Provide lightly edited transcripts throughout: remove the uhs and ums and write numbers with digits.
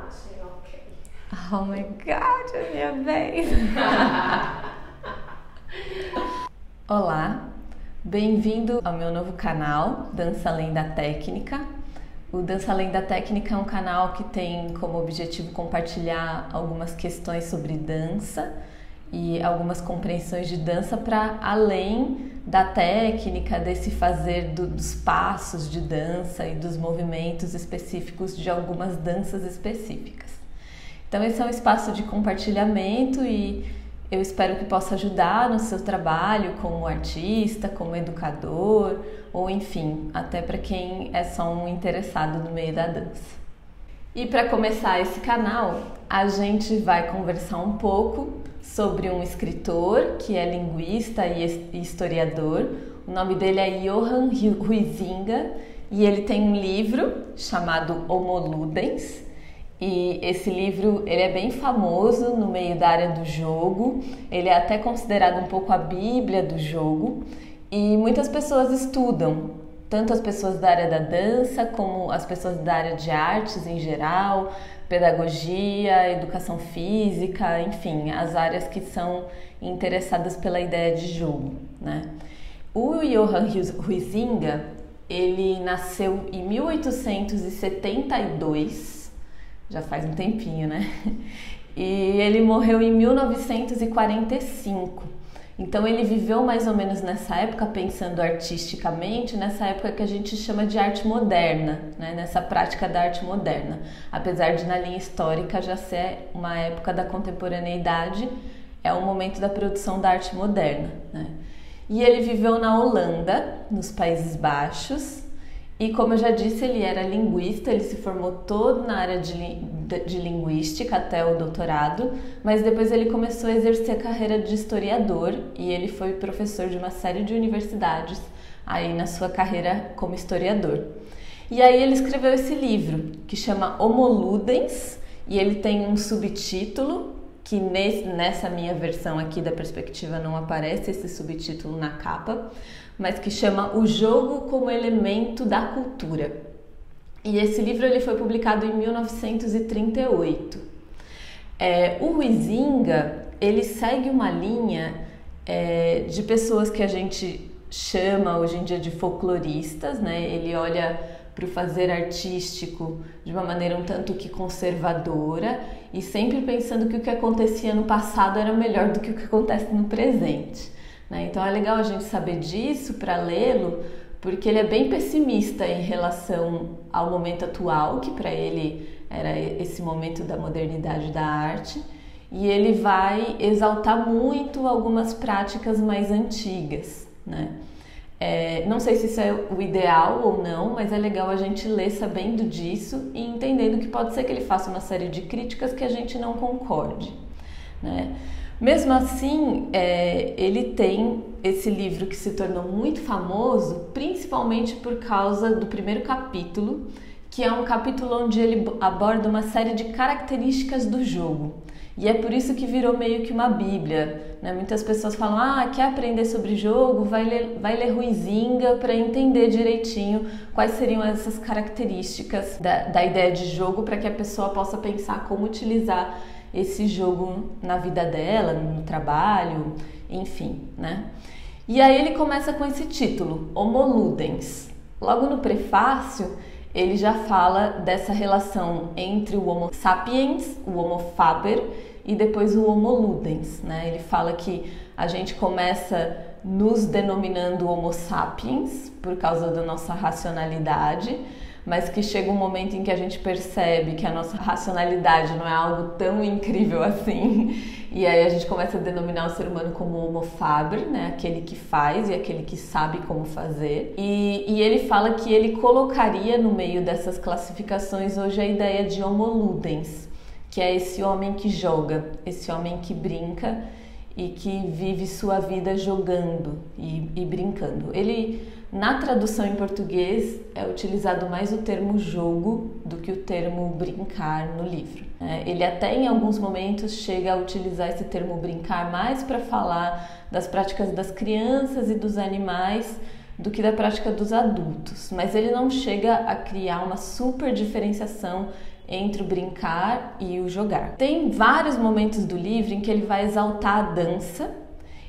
imagem, ok. Oh my God, é minha vez! Olá, bem-vindo ao meu novo canal, Dança Além da Técnica. O Dança Além da Técnica é um canal que tem como objetivo compartilhar algumas questões sobre dança e algumas compreensões de dança para além da técnica, desse fazer dos passos de dança e dos movimentos específicos de algumas danças específicas. Então esse é um espaço de compartilhamento e eu espero que possa ajudar no seu trabalho como artista, como educador ou enfim, até para quem é só um interessado no meio da dança. E para começar esse canal, a gente vai conversar um pouco sobre um escritor que é linguista e historiador. O nome dele é Johan Huizinga e ele tem um livro chamado Homo Ludens. E esse livro ele é bem famoso no meio da área do jogo, ele é até considerado um pouco a Bíblia do jogo e muitas pessoas estudam, tanto as pessoas da área da dança como as pessoas da área de artes em geral, pedagogia, educação física, enfim, as áreas que são interessadas pela ideia de jogo, né? O Johan Huizinga, ele nasceu em 1872, já faz um tempinho, né? E ele morreu em 1945. Então ele viveu mais ou menos nessa época, pensando artisticamente, nessa época que a gente chama de arte moderna, né? Nessa prática da arte moderna. Apesar de na linha histórica já ser uma época da contemporaneidade, é o momento da produção da arte moderna, né? E ele viveu na Holanda, nos Países Baixos, e como eu já disse, ele era linguista, ele se formou todo na área de linguística até o doutorado, mas depois ele começou a exercer a carreira de historiador e ele foi professor de uma série de universidades aí na sua carreira como historiador. E aí ele escreveu esse livro que chama Homo Ludens e ele tem um subtítulo que nessa minha versão aqui da perspectiva não aparece esse subtítulo na capa, mas que chama O Jogo como Elemento da Cultura. E esse livro ele foi publicado em 1938. O Huizinga, ele segue uma linha de pessoas que a gente chama hoje em dia de folcloristas, né? Ele olha para o fazer artístico de uma maneira um tanto que conservadora e sempre pensando que o que acontecia no passado era melhor do que o que acontece no presente, né? Então é legal a gente saber disso para lê-lo, porque ele é bem pessimista em relação ao momento atual, que para ele era esse momento da modernidade da arte, e ele vai exaltar muito algumas práticas mais antigas, né? Não sei se isso é o ideal ou não, mas é legal a gente ler sabendo disso e entendendo que pode ser que ele faça uma série de críticas que a gente não concorde, né? Mesmo assim, ele tem esse livro que se tornou muito famoso, principalmente por causa do primeiro capítulo, que é um capítulo onde ele aborda uma série de características do jogo. E é por isso que virou meio que uma bíblia, né? Muitas pessoas falam, quer aprender sobre jogo? Vai ler Huizinga para entender direitinho quais seriam essas características da ideia de jogo para que a pessoa possa pensar como utilizar esse jogo na vida dela, no trabalho, enfim, né? E aí ele começa com esse título, Homo Ludens. Logo no prefácio, ele já fala dessa relação entre o Homo sapiens, o Homo faber e depois o Homo Ludens, né? Ele fala que a gente começa nos denominando Homo sapiens por causa da nossa racionalidade, mas que chega um momento em que a gente percebe que a nossa racionalidade não é algo tão incrível assim, e aí a gente começa a denominar o ser humano como Homo faber, né? Aquele que faz e aquele que sabe como fazer. E ele fala que ele colocaria no meio dessas classificações hoje a ideia de Homo Ludens, que é esse homem que joga, esse homem que brinca e que vive sua vida jogando e brincando. Ele, na tradução em português, é utilizado mais o termo jogo do que o termo brincar no livro. Ele até em alguns momentos chega a utilizar esse termo brincar mais para falar das práticas das crianças e dos animais do que da prática dos adultos, mas ele não chega a criar uma super diferenciação entre o brincar e o jogar. Tem vários momentos do livro em que ele vai exaltar a dança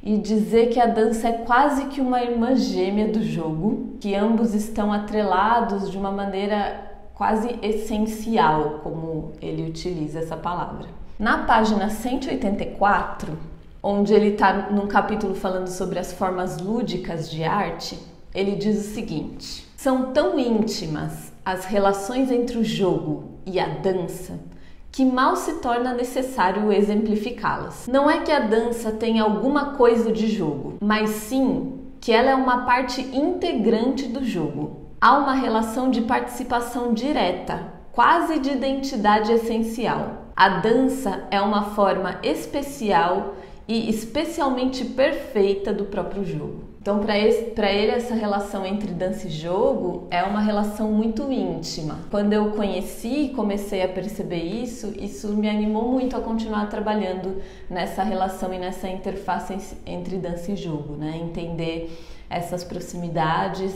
e dizer que a dança é quase que uma irmã gêmea do jogo, que ambos estão atrelados de uma maneira quase essencial, como ele utiliza essa palavra. Na página 184, onde ele está num capítulo falando sobre as formas lúdicas de arte, ele diz o seguinte: são tão íntimas as relações entre o jogo e a dança que mal se torna necessário exemplificá-las. Não é que a dança tenha alguma coisa de jogo, mas sim que ela é uma parte integrante do jogo. Há uma relação de participação direta, quase de identidade essencial. A dança é uma forma especial e especialmente perfeita do próprio jogo. Então, para ele, essa relação entre dança e jogo é uma relação muito íntima. Quando eu conheci e comecei a perceber isso me animou muito a continuar trabalhando nessa relação e nessa interface entre dança e jogo, né? Entender essas proximidades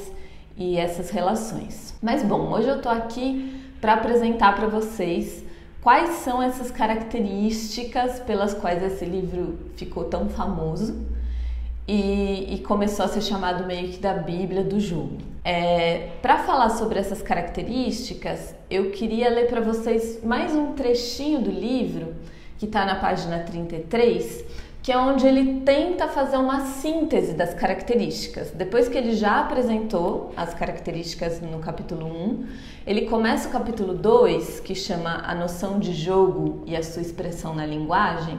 e essas relações. Mas bom, hoje eu tô aqui para apresentar para vocês quais são essas características pelas quais esse livro ficou tão famoso e começou a ser chamado meio que da Bíblia do jogo. Para falar sobre essas características, eu queria ler para vocês mais um trechinho do livro, que está na página 33, que é onde ele tenta fazer uma síntese das características. Depois que ele já apresentou as características no capítulo 1, ele começa o capítulo 2, que chama A Noção de Jogo e a Sua Expressão na Linguagem.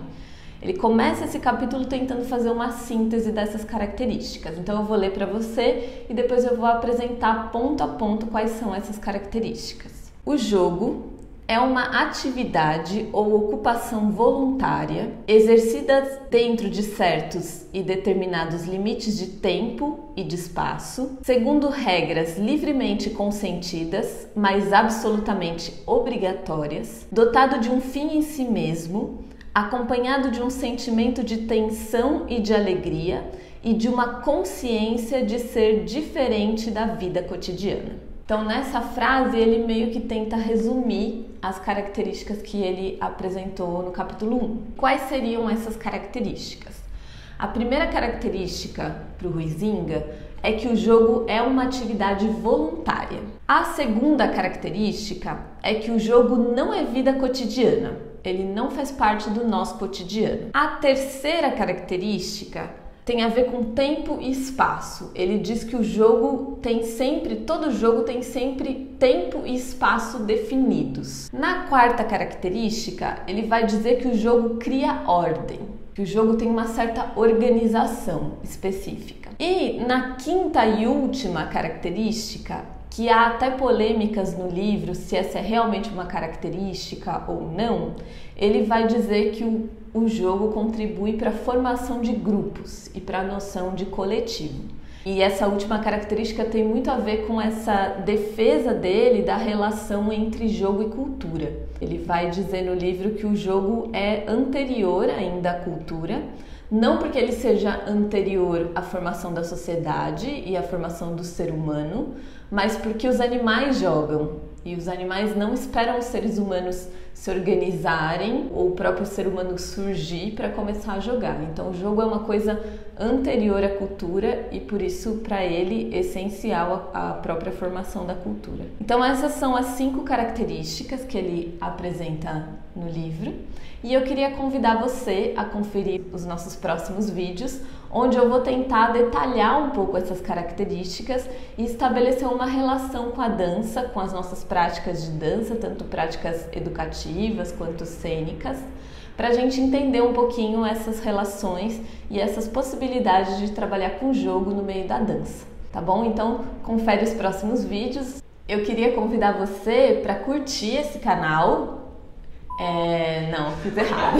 Ele começa esse capítulo tentando fazer uma síntese dessas características. Então eu vou ler para você e depois eu vou apresentar ponto a ponto quais são essas características. O jogo é uma atividade ou ocupação voluntária exercida dentro de certos e determinados limites de tempo e de espaço, segundo regras livremente consentidas, mas absolutamente obrigatórias, dotado de um fim em si mesmo, acompanhado de um sentimento de tensão e de alegria e de uma consciência de ser diferente da vida cotidiana. Então, nessa frase, ele meio que tenta resumir as características que ele apresentou no capítulo 1. Quais seriam essas características? A primeira característica para o Huizinga é que o jogo é uma atividade voluntária. A segunda característica é que o jogo não é vida cotidiana. Ele não faz parte do nosso cotidiano. A terceira característica tem a ver com tempo e espaço. Ele diz que todo jogo tem sempre tempo e espaço definidos. Na quarta característica, ele vai dizer que o jogo cria ordem, que o jogo tem uma certa organização específica. E na quinta e última característica, que há até polêmicas no livro se essa é realmente uma característica ou não, ele vai dizer que o jogo contribui para a formação de grupos e para a noção de coletivo. E essa última característica tem muito a ver com essa defesa dele da relação entre jogo e cultura. Ele vai dizer no livro que o jogo é anterior ainda à cultura, não porque ele seja anterior à formação da sociedade e à formação do ser humano, mas porque os animais jogam e os animais não esperam os seres humanos se organizarem ou o próprio ser humano surgir para começar a jogar. Então o jogo é uma coisa anterior à cultura e por isso para ele essencial à própria formação da cultura. Então essas são as 5 características que ele apresenta no livro e eu queria convidar você a conferir os nossos próximos vídeos, onde eu vou tentar detalhar um pouco essas características e estabelecer uma relação com a dança, com as nossas práticas de dança, tanto práticas educativas quanto cênicas, para a gente entender um pouquinho essas relações e essas possibilidades de trabalhar com jogo no meio da dança, tá bom? Então, confere os próximos vídeos. Eu queria convidar você para curtir esse canal. Não, fiz errado.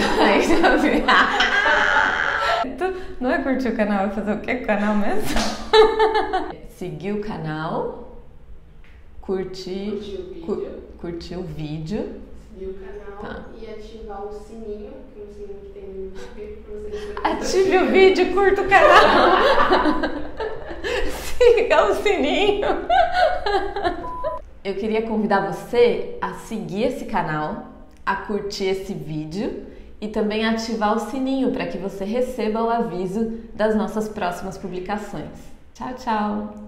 Não é curtir o canal, é fazer o que com o canal mesmo? Seguir o canal, curtir o vídeo. Seguir o canal e ativar o sininho, que é o sininho que tem no YouTube pra você. Ative o vídeo, curta o canal. Siga o sininho. Eu queria convidar você a seguir esse canal, a curtir esse vídeo e também ativar o sininho para que você receba o aviso das nossas próximas publicações. Tchau, tchau!